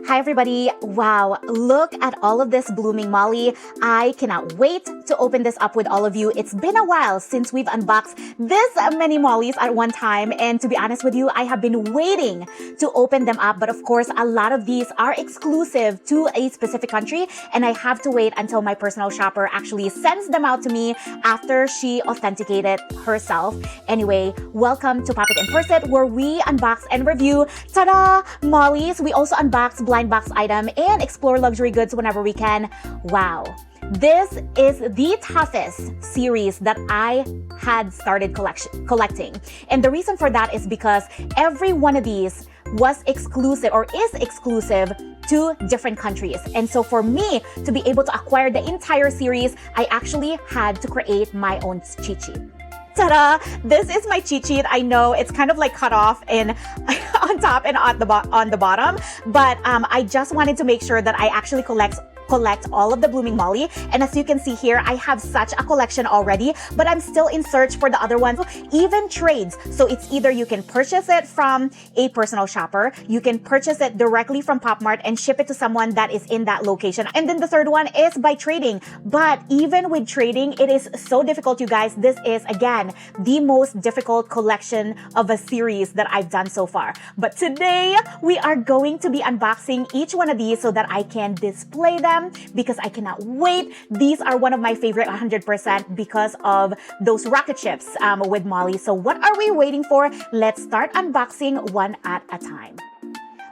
Hi everybody. Wow, look at all of this blooming molly. I cannot wait to open this up with all of you. It's been a while since we've unboxed this many mollies at one time, and to be honest with you, I have been waiting to open them up, but of course a lot of these are exclusive to a specific country, and I have to wait until my personal shopper actually sends them out to me after she authenticated herself. Anyway, welcome to Pop It and First It, where we unbox and review, ta-da, mollies. We also unbox blind box item and explore luxury goods whenever we can. Wow. This is the toughest series that I had started collecting. And the reason for that is because every one of these was exclusive or is exclusive to different countries. And so for me to be able to acquire the entire series, I actually had to create my own cheat sheet. Ta-da! This is my cheat sheet. I know it's kind of like cut off in on top and on the bottom, but I just wanted to make sure that I actually collect all of the blooming molly. And as you can see here, I have such a collection already, but I'm still in search for the other ones, even trades. So it's either you can purchase it from a personal shopper, you can purchase it directly from Popmart and ship it to someone that is in that location. And then the third one is by trading. But even with trading, it is so difficult, you guys. This is, again, the most difficult collection of a series that I've done so far. But today, we are going to be unboxing each one of these so that I can display them, because I cannot wait. These are one of my favorite 100% because of those rocket ships with molly. So what are we waiting for? Let's start unboxing one at a time.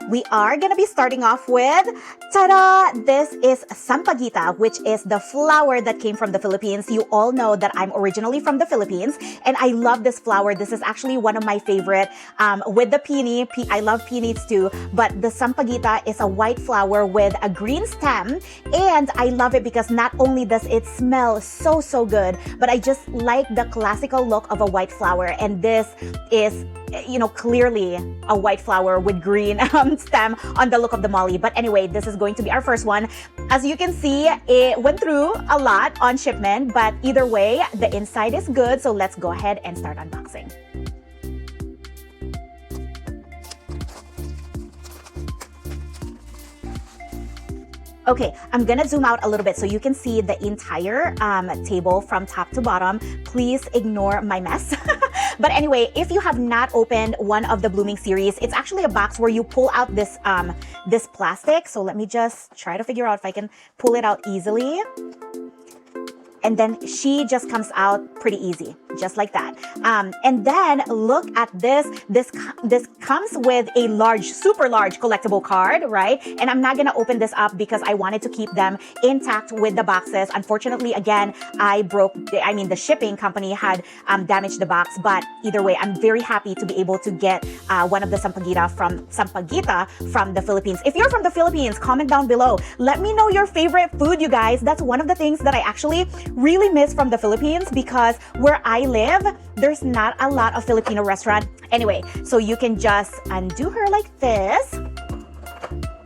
We are going to be starting off with, ta-da! This is sampaguita, which is the flower that came from the Philippines. You all know that I'm originally from the Philippines, and I love this flower. This is actually one of my favorite with the peony. I love peonies too, but the sampaguita is a white flower with a green stem, and I love it because not only does it smell so good, but I just like the classical look of a white flower, and this is, you know, clearly a white flower with green stem on the look of the molly. But anyway, this is going to be our first one. As you can see, it went through a lot on shipment, but either way, the inside is good. So let's go ahead and start unboxing. Okay, I'm gonna zoom out a little bit so you can see the entire table from top to bottom. Please ignore my mess. But anyway, if you have not opened one of the blooming series, it's actually a box where you pull out this this plastic. So let me just try to figure out if I can pull it out easily. And then she just comes out pretty easy, just like that. And then look at this. This comes with a large, super large collectible card, right? And I'm not gonna open this up because I wanted to keep them intact with the boxes. Unfortunately, again, the shipping company had damaged the box. But either way, I'm very happy to be able to get one of the sampaguita from the Philippines. If you're from the Philippines, comment down below. Let me know your favorite food, you guys. That's one of the things that I actually really miss from the Philippines, because where I live, there's not a lot of Filipino restaurant. Anyway, so you can just undo her like this.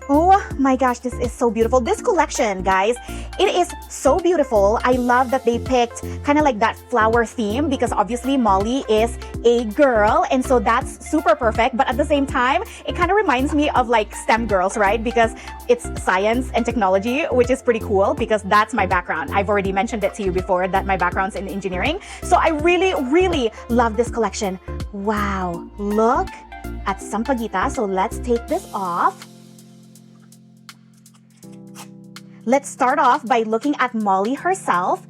Oh my gosh, this is so beautiful. This collection, guys, it is so beautiful. I love that they picked kind of like that flower theme, because obviously Molly is a girl, and so that's super perfect. But at the same time, it kind of reminds me of like STEM girls, right? Because it's science and technology, which is pretty cool because that's my background. I've already mentioned it to you before that my background's in engineering. So I really love this collection. Wow, look at sampaguita. So let's take this off. Let's start off by looking at Molly herself.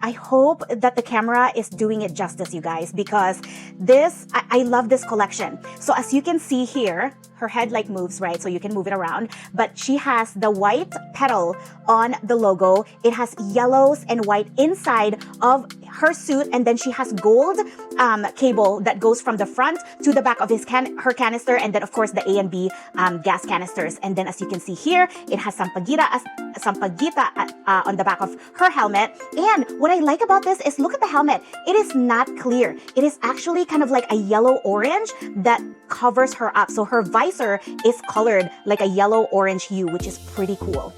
I hope that the camera is doing it justice, you guys, because I love this collection. So as you can see here, her head like moves, right? So you can move it around, but she has the white petal on the logo. It has yellows and white inside of her suit, and then she has gold cable that goes from the front to the back of her canister, and then of course the A and B gas canisters. And then as you can see here, it has sampaguita on the back of her helmet. And what I like about this is, look at the helmet. It is not clear. It is actually kind of like a yellow orange that covers her up. So her visor is colored like a yellow orange hue, which is pretty cool.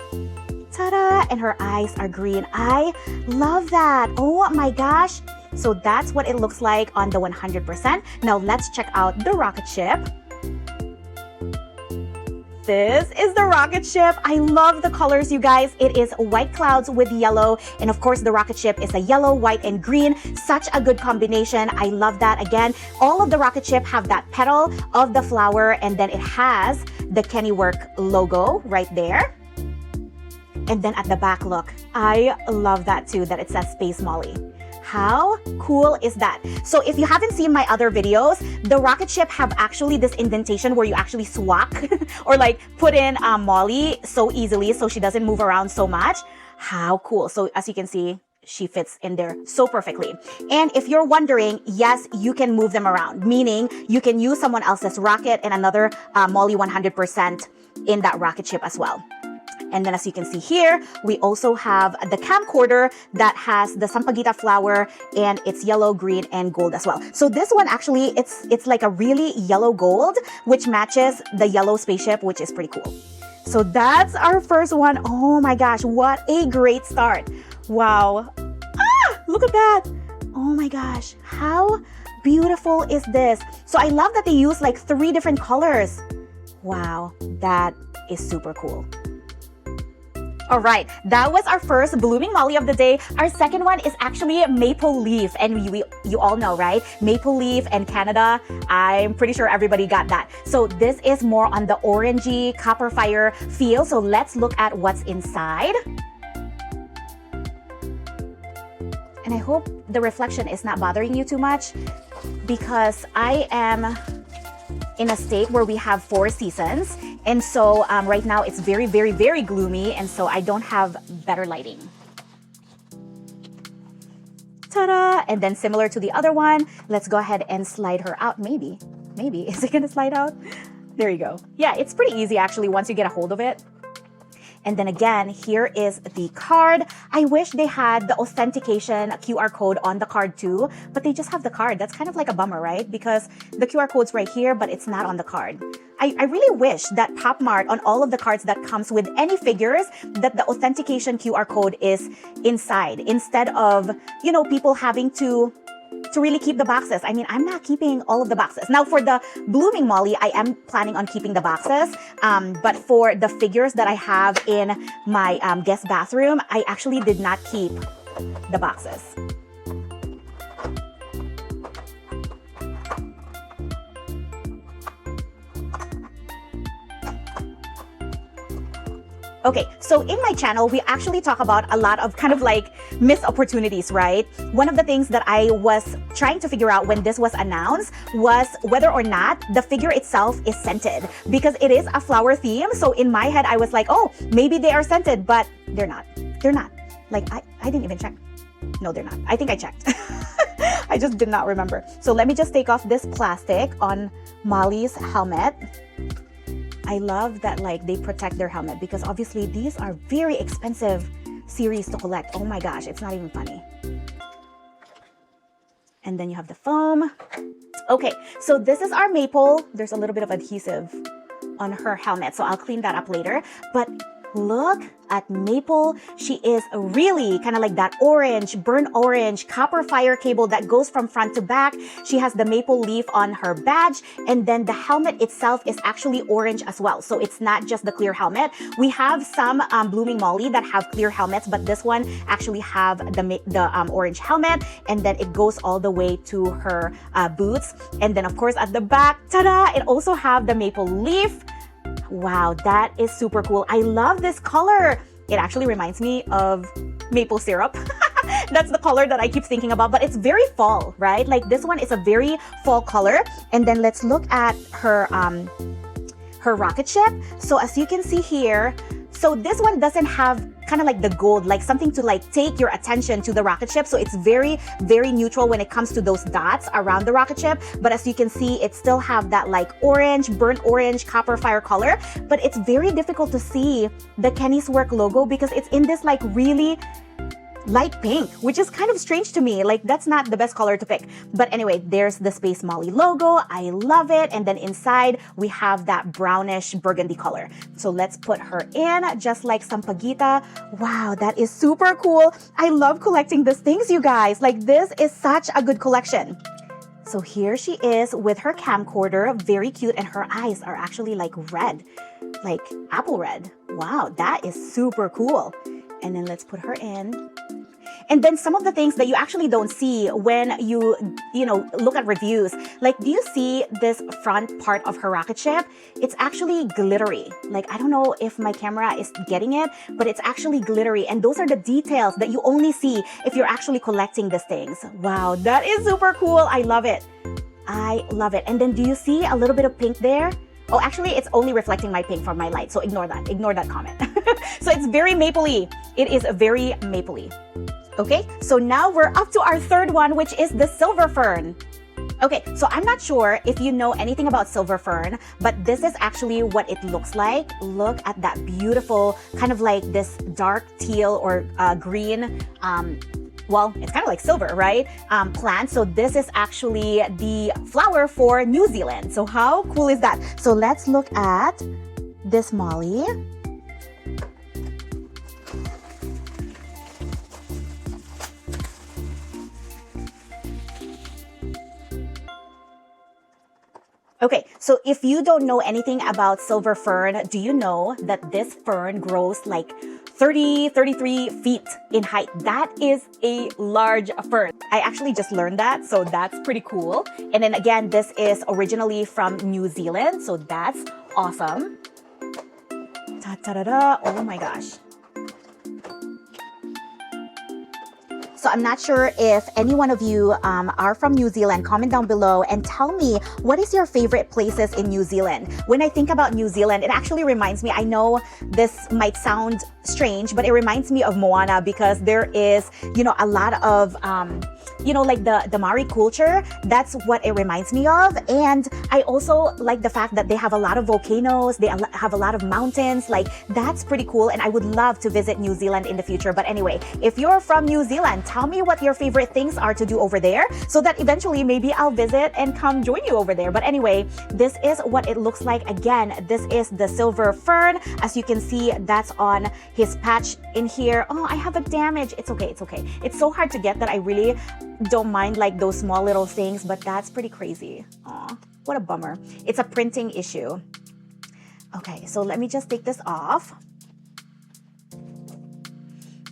Ta-da! And her eyes are green. I love that. Oh my gosh. So that's what it looks like on the 100%. Now let's check out the rocket ship. This is the rocket ship. I love the colors, you guys. It is white clouds with yellow. And of course, the rocket ship is a yellow, white, and green. Such a good combination. I love that. Again, all of the rocket ship have that petal of the flower, and then it has the Kennywork logo right there. And then at the back, look, I love that too, that it says spacemolly. How cool is that? So if you haven't seen my other videos, the rocket ship have actually this indentation where you actually swap or like put in Molly so easily so she doesn't move around so much. How cool. So as you can see, she fits in there so perfectly. And if you're wondering, yes, you can move them around, meaning you can use someone else's rocket and another Molly 100% in that rocket ship as well. And then as you can see here, we also have the camcorder that has the sampaguita flower, and it's yellow, green, and gold as well. So this one actually, it's like a really yellow gold, which matches the yellow spaceship, which is pretty cool. So that's our first one. Oh my gosh, what a great start. Wow. Ah, look at that. Oh my gosh, how beautiful is this? So I love that they use like 3 different colors. Wow, that is super cool. All right, that was our first blooming molly of the day. Our second one is actually maple leaf, and you all know, right? Maple leaf and Canada, I'm pretty sure everybody got that. So this is more on the orangey copper fire feel. So let's look at what's inside. And I hope the reflection is not bothering you too much, because I am in a state where we have 4 seasons. And so right now it's very, very, very gloomy. And so I don't have better lighting. Ta-da! And then similar to the other one, let's go ahead and slide her out. Maybe, is it gonna slide out? There you go. Yeah, it's pretty easy actually once you get a hold of it. And then again, here is the card. I wish they had the authentication QR code on the card too, but they just have the card. That's kind of like a bummer, right? Because the QR code's right here, but it's not on the card. I really wish that PopMart, on all of the cards that comes with any figures, that the authentication QR code is inside, instead of, you know, people having to really keep the boxes. I mean, I'm not keeping all of the boxes. Now for the blooming molly, I am planning on keeping the boxes. But for the figures that I have in my guest bathroom, I actually did not keep the boxes. Okay, so in my channel, we actually talk about a lot of kind of like missed opportunities, right? One of the things that I was trying to figure out when this was announced was whether or not the figure itself is scented, because it is a flower theme. So in my head, I was like, oh, maybe they are scented, but they're not. They're not. Like, I didn't even check. No, they're not. I think I checked. I just did not remember. So let me just take off this plastic on Molly's helmet. I love that like they protect their helmet, because obviously these are very expensive series to collect. Oh my gosh, it's not even funny. And then you have the foam. Okay, so this is our maple. There's a little bit of adhesive on her helmet, so I'll clean that up later. But look at Maple. She is really kind of like that orange, burnt orange, copper fire cable that goes from front to back. She has the maple leaf on her badge, and then the helmet itself is actually orange as well. So it's not just the clear helmet. We have some blooming molly that have clear helmets, but this one actually have the orange helmet, and then it goes all the way to her boots. And then of course at the back, ta-da, it also have the maple leaf. Wow, that is super cool. I love this color. It actually reminds me of maple syrup. That's the color that I keep thinking about, but it's very fall, right? Like this one is a very fall color. And then let's look at her rocket ship. So as you can see here, so this one doesn't have kind of like the gold, like something to like take your attention to the rocket ship. So it's very, very neutral when it comes to those dots around the rocket ship. But as you can see, it still have that like orange, burnt orange, copper fire color. But it's very difficult to see the Kenny's Work logo because it's in this like really light pink, which is kind of strange to me. Like that's not the best color to pick. But anyway, there's the spacemolly logo. I love it. And then inside we have that brownish burgundy color. So let's put her in just like sampaguita. Wow, that is super cool. I love collecting these things, you guys. Like this is such a good collection. So here she is with her camcorder, very cute, and her eyes are actually like red. like apple red. Wow, that is super cool. And then let's put her in. And then some of the things that you actually don't see when you look at reviews, like, do you see this front part of her rocket ship? It's actually glittery. Like, I don't know if my camera is getting it, but it's actually glittery. And those are the details that you only see if you're actually collecting these things. Wow, that is super cool. I love it. I love it. And then do you see a little bit of pink there? Oh, actually, it's only reflecting my pink from my light. So ignore that. Ignore that comment. So it's very mapley. It is very mapley. Okay, so now we're up to our third one, which is the silver fern. Okay, so I'm not sure if you know anything about silver fern, but this is actually what it looks like. Look at that beautiful, kind of like this dark teal or green, well, it's kind of like silver, right? Plant. So this is actually the flower for New Zealand. So how cool is that? So let's look at this molly. Okay, so if you don't know anything about silver fern, do you know that this fern grows like 33 feet in height? That is a large fern. I actually just learned that, so that's pretty cool. And then again, this is originally from New Zealand, so that's awesome. Ta-ta-da-da, oh my gosh. So I'm not sure if any one of you are from New Zealand. Comment down below and tell me, what is your favorite places in New Zealand? When I think about New Zealand, it actually reminds me, I know this might sound strange, but it reminds me of Moana, because there is, a lot of, like the Maori culture. That's what it reminds me of. And I also like the fact that they have a lot of volcanoes. They have a lot of mountains. Like, that's pretty cool. And I would love to visit New Zealand in the future. But anyway, if you're from New Zealand, tell me what your favorite things are to do over there, so that eventually maybe I'll visit and come join you over there. But anyway, this is what it looks like. Again, this is the silver fern. As you can see, that's on his patch in here. Oh, I have a damage. It's okay. It's okay. It's so hard to get that I really don't mind like those small little things, but that's pretty crazy. Aw, what a bummer. It's a printing issue. Okay, so let me just take this off.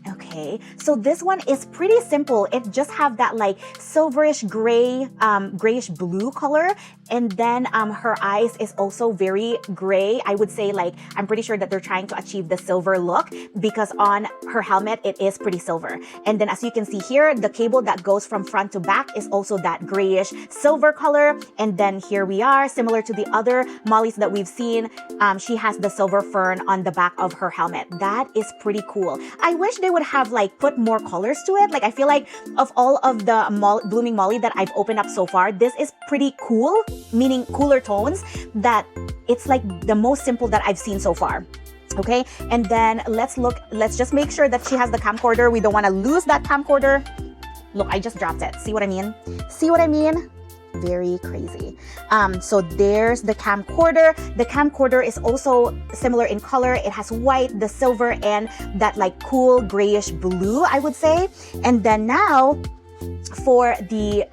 Okay, so this one is pretty simple. It just have that like silverish gray, grayish blue color. And then her eyes is also very gray. I would say, like, I'm pretty sure that they're trying to achieve the silver look, because on her helmet, it is pretty silver. And then as you can see here, the cable that goes from front to back is also that grayish silver color. And then here we are, similar to the other mollies that we've seen. She has the silver fern on the back of her helmet. That is pretty cool. I wish they would have like put more colors to it. Like, I feel like of all of the blooming molly that I've opened up so far, this is pretty cool, meaning cooler tones, that it's like the most simple that I've seen so far. Okay, and then let's just make sure that she has the camcorder. We don't want to lose that camcorder. Look, I just dropped it. See what I mean? See what I mean? Very crazy. So there's the camcorder. The camcorder is also similar in color. It has white, the silver, and that like cool grayish blue, I would say. And then now for the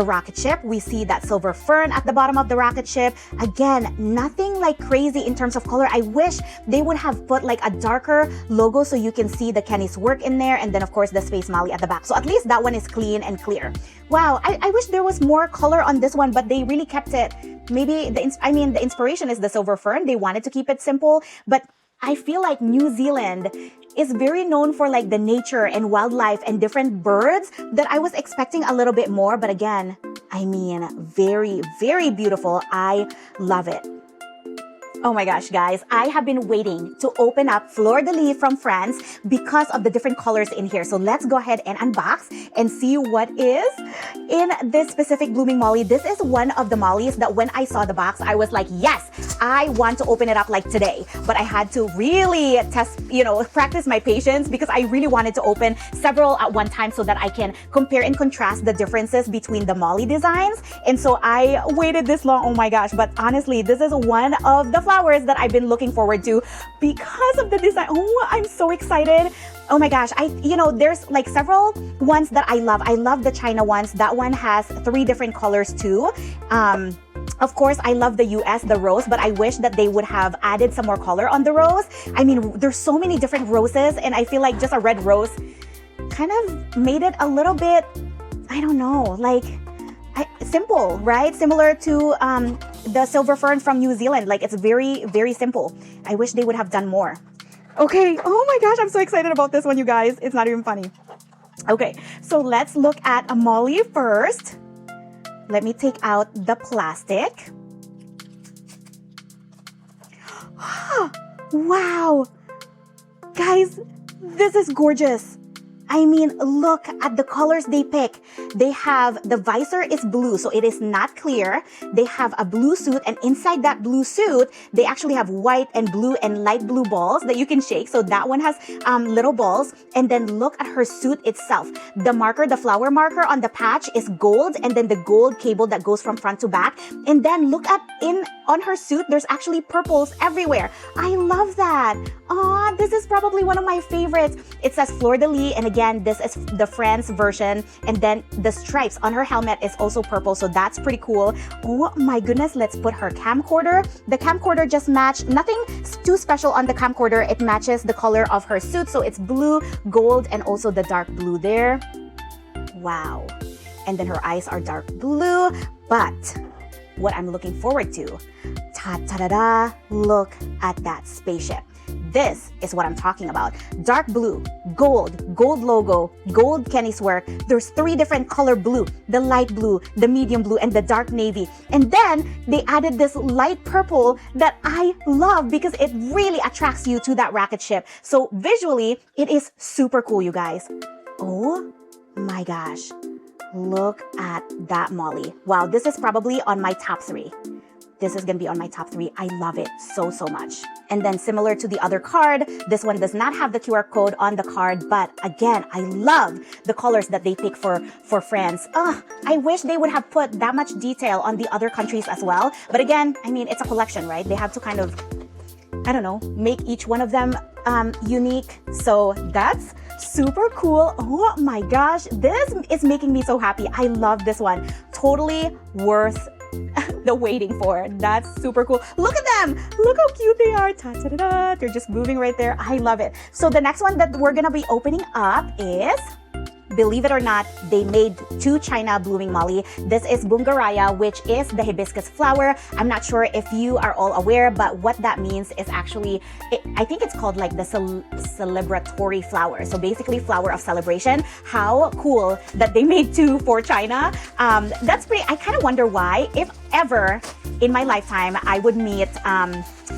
rocket ship, we see that silver fern at the bottom of the rocket ship. Again, nothing like crazy in terms of color. I wish they would have put like a darker logo so you can see the Kenny's work in there, and then of course the spacemolly at the back. So at least that one is clean and clear. Wow, I wish there was more color on this one, but they really kept it. Maybe the inspiration is the silver fern. They wanted to keep it simple, but I feel like New Zealand is very known for like the nature and wildlife and different birds that I was expecting a little bit more. But again, I mean, very, very beautiful. I love it. Oh my gosh, guys, I have been waiting to open up Fleur de Lis from France because of the different colors in here. So let's go ahead and unbox and see what is in this specific blooming molly. This is one of the mollies that when I saw the box, I was like, yes, I want to open it up like today. But I had to really practice my patience, because I really wanted to open several at one time so that I can compare and contrast the differences between the molly designs. And so I waited this long, oh my gosh. But honestly, this is one of the flowers that I've been looking forward to because of the design. Oh, I'm so excited. Oh my gosh, there's like several ones that I love. I love the China ones. That one has 3 different colors too. Of course, I love the US, the rose, but I wish that they would have added some more color on the rose. I mean, there's so many different roses, and I feel like just a red rose kind of made it a little bit, I don't know, like simple, right? Similar to the silver fern from New Zealand. Like, it's very, very simple. I wish they would have done more. Okay, oh my gosh, I'm so excited about this one, you guys. It's not even funny. Okay, so let's look at a molly first. Let me take out the plastic. Wow, guys, this is gorgeous. I mean, look at the colors they pick. They have, the visor is blue, so it is not clear. They have a blue suit, and inside that blue suit, they actually have white and blue and light blue balls that you can shake. So that one has little balls. And then look at her suit itself. The marker, the flower marker on the patch is gold, and then the gold cable that goes from front to back. And then look at on her suit, there's actually purples everywhere. I love that. Aw, this is probably one of my favorites. It says fleur-de-lis, and again, this is the France version. And then the stripes on her helmet is also purple, so that's pretty cool. Oh my goodness, let's put her camcorder. The camcorder just matched, nothing too special on the camcorder. It matches the color of her suit, so it's blue, gold, and also the dark blue there. Wow. And then her eyes are dark blue, but what I'm looking forward to, ta-da-da, look at that spaceship. This is what I'm talking about. Dark blue, gold logo, gold Kenny's work. There's 3 different color blue, the light blue, the medium blue, and the dark navy. And then they added this light purple that I love because it really attracts you to that rocket ship. So visually, it is super cool, you guys. Oh my gosh. Look at that molly. Wow, this is probably on my top 3. This is going to be on my top 3. I love it so, so much. And then similar to the other card, this one does not have the QR code on the card. But again, I love the colors that they pick for France. I wish they would have put that much detail on the other countries as well. But again, I mean, it's a collection, right? They have to kind of, I don't know, make each one of them unique. So that's super cool. Oh my gosh, this is making me so happy. I love this one. Totally worth the waiting for. That's super cool. Look at them. Look how cute they are. Ta-ta-da-da. They're just moving right there. I love it. So the next one that we're gonna be opening up is, believe it or not, they made 2 China blooming molly. This is bungaraya, which is the hibiscus flower. I'm not sure if you are all aware, but what that means is actually, I think it's called like the celebratory flower. So basically flower of celebration. How cool that they made 2 for China. That's pretty, I kind of wonder why, if ever in my lifetime I would meet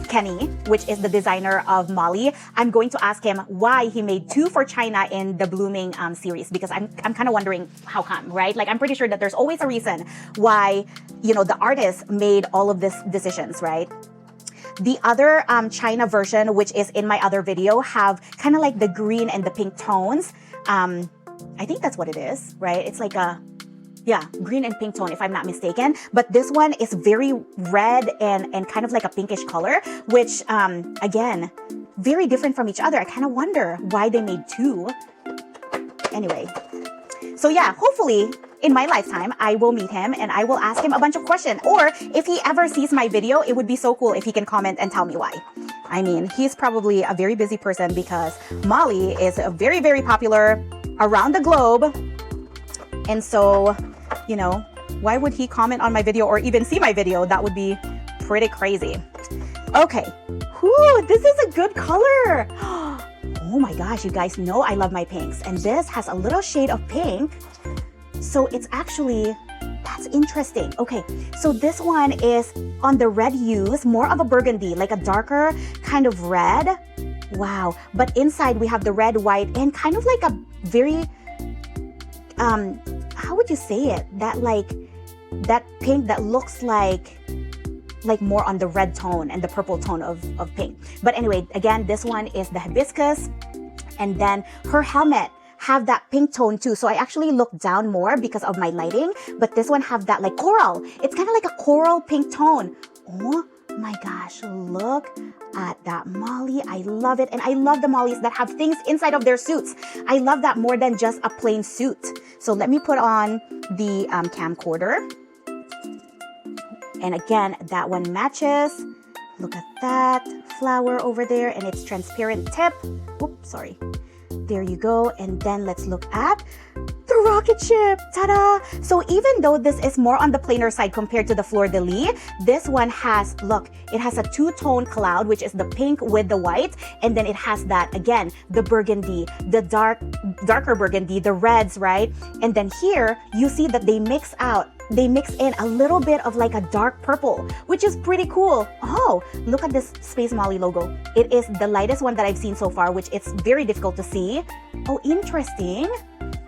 Kenny, which is the designer of Molly, I'm going to ask him why he made 2 for China in the blooming series, because I'm kind of wondering how come, right? Like, I'm pretty sure that there's always a reason why, you know, the artist made all of these decisions, right? The other China version, which is in my other video, have kind of like the green and the pink tones. I think that's what it is, right? It's like a, yeah, green and pink tone, if I'm not mistaken. But this one is very red and kind of like a pinkish color, which, again, very different from each other. I kind of wonder why they made 2. Anyway, so yeah, hopefully in my lifetime, I will meet him and I will ask him a bunch of questions. Or if he ever sees my video, it would be so cool if he can comment and tell me why. I mean, he's probably a very busy person because Molly is very, very popular around the globe. And so, you know, why would he comment on my video or even see my video? That would be pretty crazy. Okay. Whew, this is a good color. Oh my gosh, you guys know I love my pinks. And this has a little shade of pink. So it's actually, that's interesting. Okay, so this one is on the red hues, more of a burgundy, like a darker kind of red. Wow. But inside we have the red, white, and kind of like a very, how would you say it? That pink that looks like more on the red tone and the purple tone of pink. But anyway, again, this one is the hibiscus. And then her helmet have that pink tone too. So I actually look down more because of my lighting. But this one have that like coral. It's kind of like a coral pink tone. Oh my gosh, look at that molly. I love it. And I love the mollies that have things inside of their suits. I love that more than just a plain suit. So let me put on the camcorder. And again, that one matches. Look at that flower over there and its transparent tip. Oops, sorry. There you go. And then let's look at the rocket ship. Ta-da! So even though this is more on the plainer side compared to the fleur-de-lis, this one has, look, it has a two-tone cloud, which is the pink with the white. And then it has that, again, the burgundy, the darker burgundy, the reds, right? And then here, you see that they mix in a little bit of like a dark purple, which is pretty cool. Oh, look at this spacemolly logo. It is the lightest one that I've seen so far, which it's very difficult to see. Oh, interesting.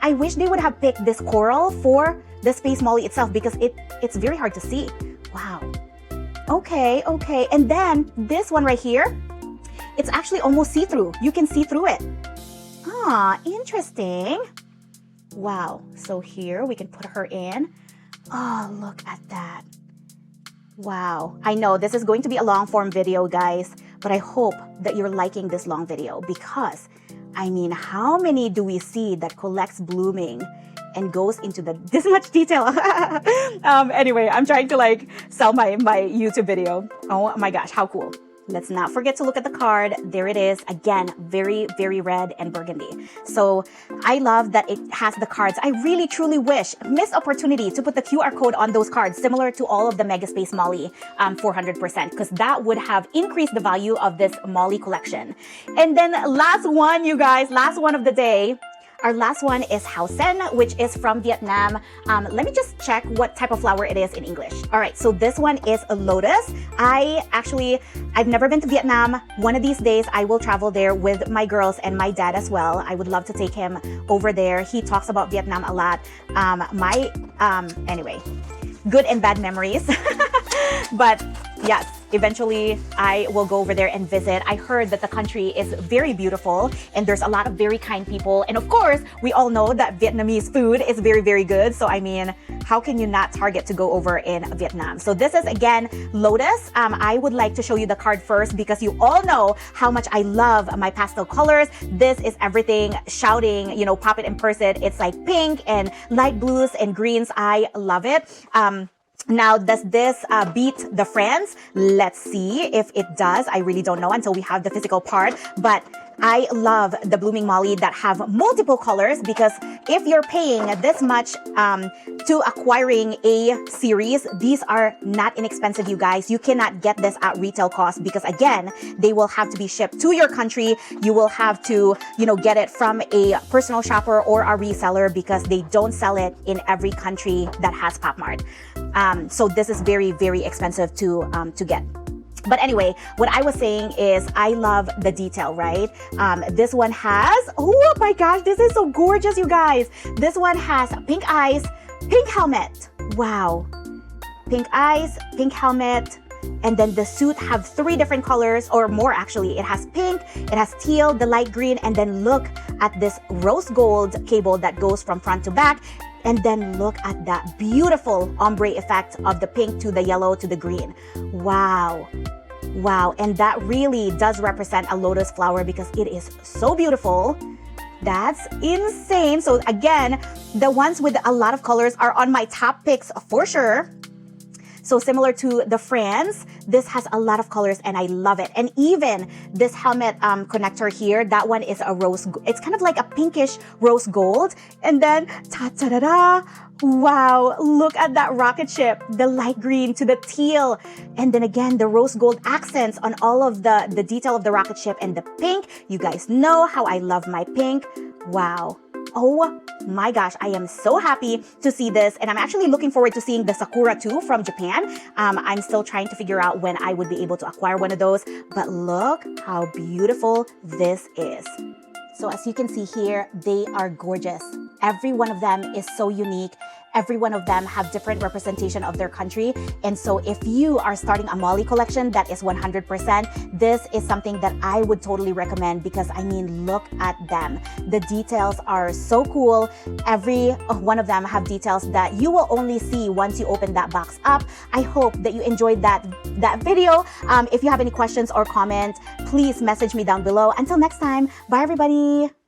I wish they would have picked this coral for the spacemolly itself because it's very hard to see. Wow. Okay. And then this one right here, it's actually almost see-through. You can see through it. Ah, interesting. Wow. So here we can put her in. Oh, look at that. Wow. I know this is going to be a long form video, guys, but I hope that you're liking this long video because, I mean, how many do we see that collects blooming and goes into this much detail? Anyway, I'm trying to like sell my YouTube video. Oh my gosh, how cool. Let's not forget to look at the card. There it is. Again, very, very red and burgundy. So I love that it has the cards. I really, truly wish, missed opportunity to put the QR code on those cards, similar to all of the Mega Space Molly 400%, because that would have increased the value of this Molly collection. And then last one, you guys, last one of the day. Our last one is Hao Sen, which is from Vietnam. Let me just check what type of flower it is in English. All right, so this one is a lotus. I've never been to Vietnam. One of these days, I will travel there with my girls and my dad as well. I would love to take him over there. He talks about Vietnam a lot. Anyway, good and bad memories. But yes, eventually I will go over there and visit. I heard that the country is very beautiful and there's a lot of very kind people. And of course, we all know that Vietnamese food is very, very good. So I mean, how can you not target to go over in Vietnam? So this is again, Lotus. I would like to show you the card first because you all know how much I love my pastel colors. This is everything shouting, you know, pop it and purse it. It's like pink and light blues and greens. I love it. Now, does this beat the friends? Let's see if it does. I really don't know until we have the physical part, but I love the blooming molly that have multiple colors because if you're paying this much to acquiring a series, these are not inexpensive, you guys. You cannot get this at retail cost because again, they will have to be shipped to your country. You will have to, you know, get it from a personal shopper or a reseller because they don't sell it in every country that has popmart. So this is very, very expensive to get. But anyway, what I was saying is I love the detail, right? This one has, oh my gosh, this is so gorgeous, you guys. This one has pink eyes, pink helmet. Wow. Pink eyes, pink helmet. And then the suit have 3 different colors or more actually. It has pink, it has teal, the light green, and then look at this rose gold cable that goes from front to back. And then look at that beautiful ombre effect of the pink to the yellow to the green. Wow. Wow. And that really does represent a lotus flower because it is so beautiful. That's insane. So again, the ones with a lot of colors are on my top picks for sure. So similar to the Friends, this has a lot of colors and I love it. And even this helmet connector here, that one is a rose. It's kind of like a pinkish rose gold. And then ta-ta-da-da. Wow, look at that rocket ship, the light green to the teal. And then again, the rose gold accents on all of the detail of the rocket ship and the pink. You guys know how I love my pink. Wow. Oh my gosh, I am so happy to see this. And I'm actually looking forward to seeing the Sakura too from Japan. I'm still trying to figure out when I would be able to acquire one of those. But look how beautiful this is. So as you can see here, they are gorgeous. Every one of them is so unique. Every one of them have different representation of their country. And so if you are starting a Molly collection that is 100%, this is something that I would totally recommend because I mean, look at them. The details are so cool. Every one of them have details that you will only see once you open that box up. I hope that you enjoyed that video. If you have any questions or comments, please message me down below. Until next time, bye everybody.